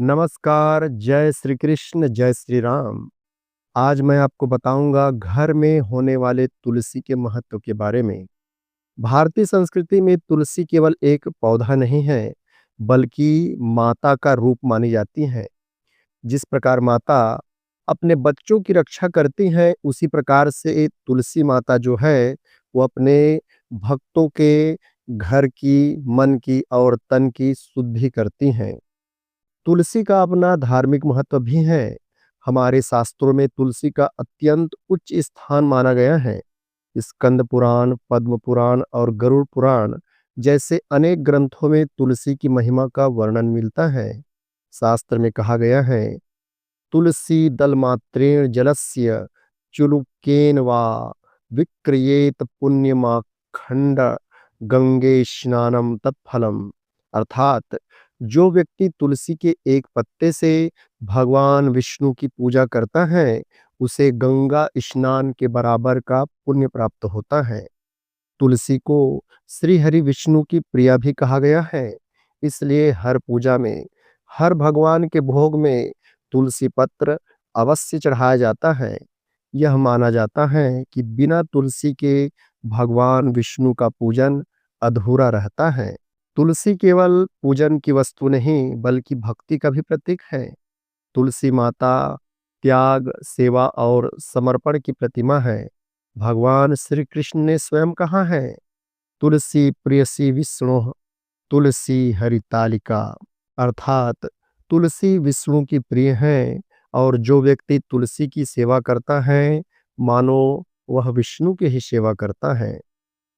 नमस्कार, जय श्री कृष्ण, जय श्री राम। आज मैं आपको बताऊंगा घर में होने वाले तुलसी के महत्व के बारे में। भारतीय संस्कृति में तुलसी केवल एक पौधा नहीं है, बल्कि माता का रूप मानी जाती है। जिस प्रकार माता अपने बच्चों की रक्षा करती हैं, उसी प्रकार से तुलसी माता जो है, वो अपने भक्तों के घर की, मन की और तन की शुद्धि करती हैं। तुलसी का अपना धार्मिक महत्व भी है। हमारे शास्त्रों में तुलसी का अत्यंत उच्च स्थान माना गया है। स्कंद पुराण, पद्म पुराण और गरुड़ पुराण जैसे अनेक ग्रंथों में तुलसी की महिमा का वर्णन मिलता है। शास्त्र में कहा गया है, तुलसी दलमात्रेण जलस्य चुलुकेन वा विक्रियेत पुण्यमाखंड गंगे स्नानम तत्फलम। अर्थात जो व्यक्ति तुलसी के एक पत्ते से भगवान विष्णु की पूजा करता है, उसे गंगा स्नान के बराबर का पुण्य प्राप्त होता है। तुलसी को श्री हरि विष्णु की प्रिया भी कहा गया है। इसलिए हर पूजा में, हर भगवान के भोग में तुलसी पत्र अवश्य चढ़ाया जाता है। यह माना जाता है कि बिना तुलसी के भगवान विष्णु का पूजन अधूरा रहता है। तुलसी केवल पूजन की वस्तु नहीं, बल्कि भक्ति का भी प्रतीक है। तुलसी माता त्याग, सेवा और समर्पण की प्रतिमा है। भगवान श्री कृष्ण ने स्वयं कहा है, तुलसी प्रियसी विष्णु तुलसी हरितालिका। अर्थात तुलसी विष्णु की प्रिय है, और जो व्यक्ति तुलसी की सेवा करता है, मानो वह विष्णु की ही सेवा करता है।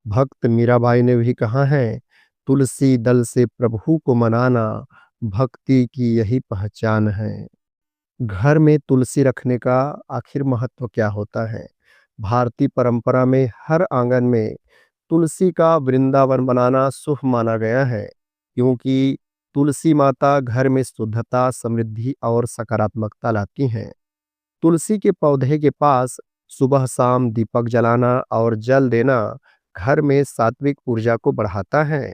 भक्त मीराबाई ने भी कहा है, तुलसी दल से प्रभु को मनाना भक्ति की यही पहचान है। घर में तुलसी रखने का आखिर महत्व क्या होता है? भारतीय परंपरा में हर आंगन में तुलसी का वृंदावन बनाना शुभ माना गया है, क्योंकि तुलसी माता घर में शुद्धता, समृद्धि और सकारात्मकता लाती हैं। तुलसी के पौधे के पास सुबह शाम दीपक जलाना और जल देना घर में सात्विक ऊर्जा को बढ़ाता है।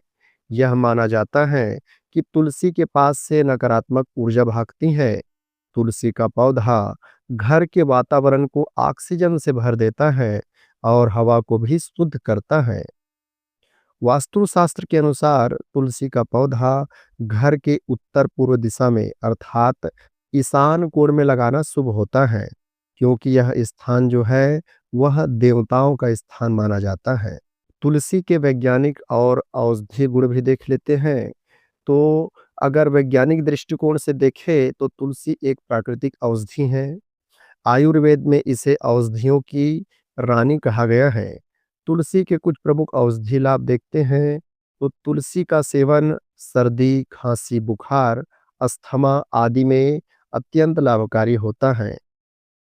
यह माना जाता है कि तुलसी के पास से नकारात्मक ऊर्जा भागती है। तुलसी का पौधा घर के वातावरण को ऑक्सीजन से भर देता है और हवा को भी शुद्ध करता है। वास्तुशास्त्र के अनुसार तुलसी का पौधा घर के उत्तर पूर्व दिशा में, अर्थात ईशान कोण में लगाना शुभ होता है, क्योंकि यह स्थान जो है, वह देवताओं का स्थान माना जाता है। तुलसी के वैज्ञानिक और औषधीय गुण भी देख लेते हैं। तो अगर वैज्ञानिक दृष्टिकोण से देखें, तो तुलसी एक प्राकृतिक औषधि है। आयुर्वेद में इसे औषधियों की रानी कहा गया है। तुलसी के कुछ प्रमुख औषधि लाभ देखते हैं, तो तुलसी का सेवन सर्दी, खांसी, बुखार, अस्थमा आदि में अत्यंत लाभकारी होता है।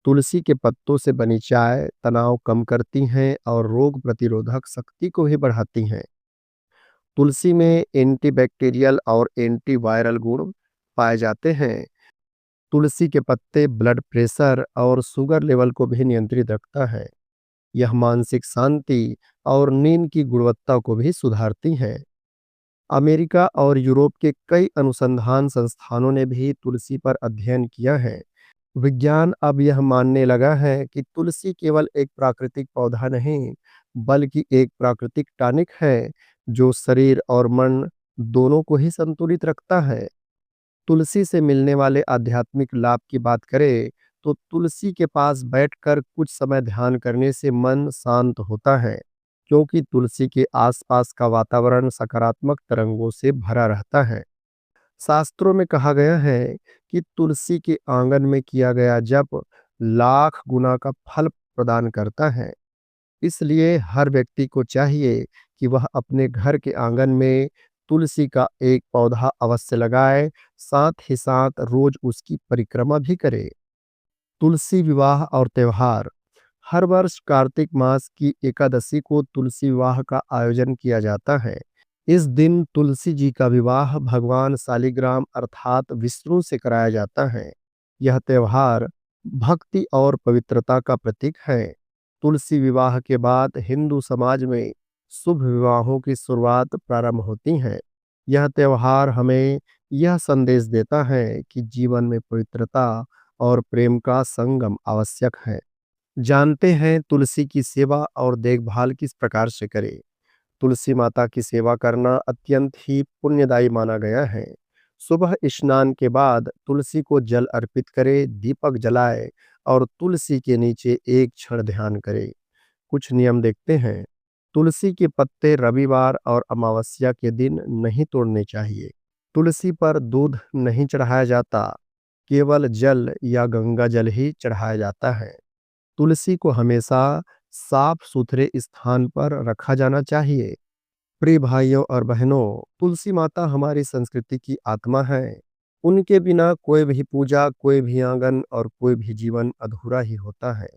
तुलसी के पत्तों से बनी चाय तनाव कम करती हैं और रोग प्रतिरोधक शक्ति को भी बढ़ाती हैं। तुलसी में एंटीबैक्टीरियल और एंटीवायरल गुण पाए जाते हैं। तुलसी के पत्ते ब्लड प्रेशर और शुगर लेवल को भी नियंत्रित रखता है। यह मानसिक शांति और नींद की गुणवत्ता को भी सुधारती है। अमेरिका और यूरोप के कई अनुसंधान संस्थानों ने भी तुलसी पर अध्ययन किया है। विज्ञान अब यह मानने लगा है कि तुलसी केवल एक प्राकृतिक पौधा नहीं, बल्कि एक प्राकृतिक टॉनिक है, जो शरीर और मन दोनों को ही संतुलित रखता है। तुलसी से मिलने वाले आध्यात्मिक लाभ की बात करें, तो तुलसी के पास बैठकर कुछ समय ध्यान करने से मन शांत होता है, क्योंकि तुलसी के आसपास का वातावरण सकारात्मक तरंगों से भरा रहता है। शास्त्रों में कहा गया है कि तुलसी के आंगन में किया गया जप लाख गुना का फल प्रदान करता है। इसलिए हर व्यक्ति को चाहिए कि वह अपने घर के आंगन में तुलसी का एक पौधा अवश्य लगाए, साथ ही साथ रोज उसकी परिक्रमा भी करे। तुलसी विवाह और त्योहार। हर वर्ष कार्तिक मास की एकादशी को तुलसी विवाह का आयोजन किया जाता है। इस दिन तुलसी जी का विवाह भगवान शालिग्राम अर्थात विष्णु से कराया जाता है। यह त्योहार भक्ति और पवित्रता का प्रतीक है। तुलसी विवाह के बाद हिंदू समाज में शुभ विवाहों की शुरुआत प्रारंभ होती है। यह त्योहार हमें यह संदेश देता है कि जीवन में पवित्रता और प्रेम का संगम आवश्यक है। जानते हैं तुलसी की सेवा और देखभाल किस प्रकार से करें। तुलसी माता की सेवा करना अत्यंत ही पुण्यदायी माना गया है। सुबह स्नान के बाद तुलसी को जल अर्पित करें, दीपक जलाए और तुलसी के नीचे एक क्षण ध्यान करें। कुछ नियम देखते हैं। तुलसी के पत्ते रविवार और अमावस्या के दिन नहीं तोड़ने चाहिए। तुलसी पर दूध नहीं चढ़ाया जाता, केवल जल या गंगा जल ही चढ़ाया जाता है। तुलसी को हमेशा साफ सुथरे स्थान पर रखा जाना चाहिए। प्रिय भाइयों और बहनों, तुलसी माता हमारी संस्कृति की आत्मा है। उनके बिना कोई भी पूजा, कोई भी आंगन और कोई भी जीवन अधूरा ही होता है।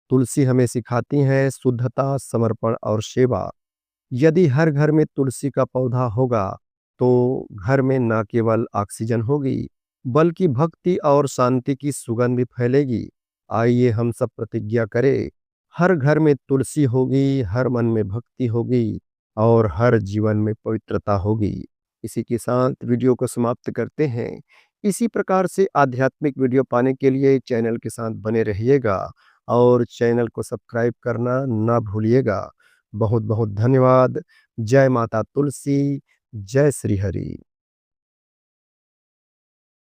तुलसी हमें सिखाती है शुद्धता, समर्पण और सेवा। यदि हर घर में तुलसी का पौधा होगा, तो घर में न केवल ऑक्सीजन होगी, बल्कि भक्ति और शांति की सुगंध भी फैलेगी। आइए हम सब प्रतिज्ञा करें, हर घर में तुलसी होगी, हर मन में भक्ति होगी और हर जीवन में पवित्रता होगी। इसी के साथ वीडियो को समाप्त करते हैं। इसी प्रकार से आध्यात्मिक वीडियो पाने के लिए चैनल के साथ बने रहिएगा और चैनल को सब्सक्राइब करना ना भूलिएगा। बहुत बहुत धन्यवाद। जय माता तुलसी, जय श्री हरि।